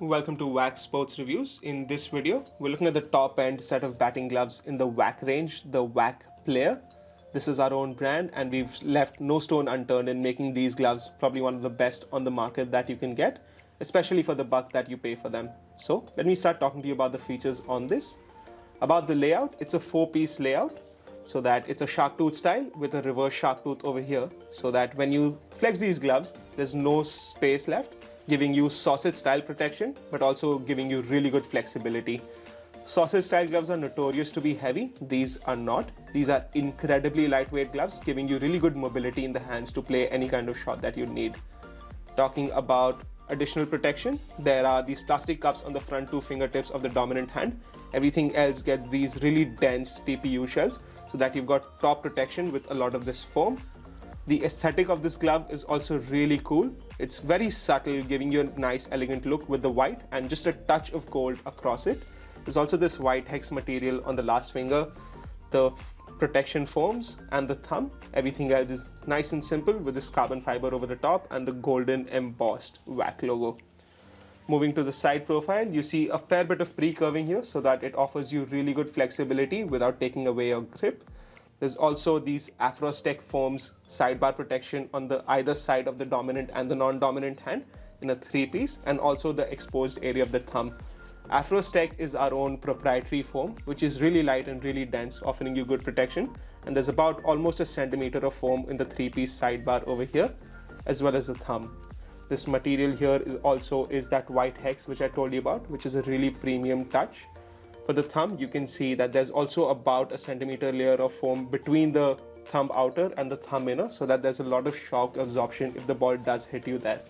Welcome to WAC Sports Reviews. In this video, we're looking at the top end set of batting gloves in the WAC range, the WAC Player. This is our own brand and we've left no stone unturned in making these gloves probably one of the best on the market that you can get, especially for the buck that you pay for them. So let me start talking to you about the features on this. About the layout, it's a 4-piece layout, so that it's a shark tooth style with a reverse shark tooth over here, so that when you flex these gloves, there's no space left, giving you sausage style protection, but also giving you really good flexibility. Sausage style gloves are notorious to be heavy. These are not. These are incredibly lightweight gloves, giving you really good mobility in the hands to play any kind of shot that you need. Talking about additional protection, there are these plastic cups on the front two fingertips of the dominant hand. Everything else gets these really dense TPU shells, so that you've got top protection with a lot of this foam. The aesthetic of this glove is also really cool. It's very subtle, giving you a nice elegant look with the white and just a touch of gold across it. There's also this white hex material on the last finger, the protection foams and the thumb. Everything else is nice and simple with this carbon fiber over the top and the golden embossed WAC logo. Moving to the side profile, you see a fair bit of pre-curving here so that it offers you really good flexibility without taking away your grip. There's also these Afrostech foams sidebar protection on the either side of the dominant and the non-dominant hand in a 3-piece, and also the exposed area of the thumb. Afrostech is our own proprietary foam, which is really light and really dense, offering you good protection. And there's about almost a centimeter of foam in the 3-piece sidebar over here, as well as the thumb. This material here is that white hex which I told you about, which is a really premium touch. For the thumb, you can see that there's also about a centimeter layer of foam between the thumb outer and the thumb inner, so that there's a lot of shock absorption if the ball does hit you there.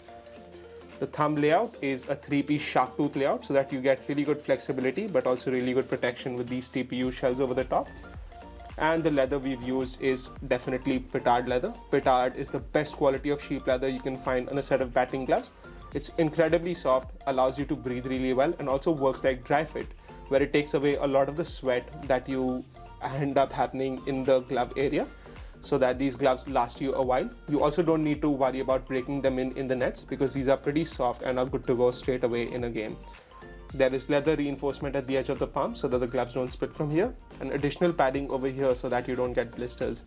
The thumb layout is a 3-piece shark tooth layout, so that you get really good flexibility but also really good protection with these TPU shells over the top. And the leather we've used is definitely Petard leather. Petard is the best quality of sheep leather you can find on a set of batting gloves. It's incredibly soft, allows you to breathe really well, and also works like dry fit, where it takes away a lot of the sweat that you end up happening in the glove area, so that these gloves last you a while. You also don't need to worry about breaking them in the nets, because these are pretty soft and are good to go straight away in a game. There is leather reinforcement at the edge of the palm so that the gloves don't split from here, and additional padding over here so that you don't get blisters.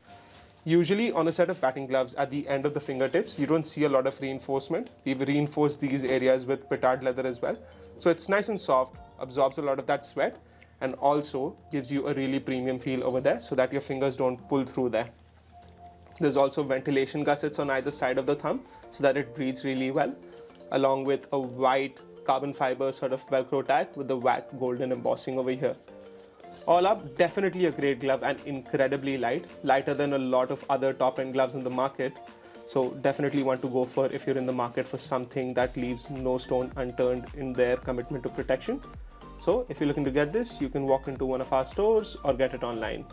Usually on a set of batting gloves at the end of the fingertips, you don't see a lot of reinforcement. We've reinforced these areas with Petard leather as well. So it's nice and soft, absorbs a lot of that sweat, and also gives you a really premium feel over there so that your fingers don't pull through there. There's also ventilation gussets on either side of the thumb so that it breathes really well, along with a white carbon fiber sort of Velcro tag with the WAC golden embossing over here. All up, definitely a great glove and incredibly light, lighter than a lot of other top-end gloves in the market. So definitely want to go for if you're in the market for something that leaves no stone unturned in their commitment to protection. So if you're looking to get this, you can walk into one of our stores or get it online.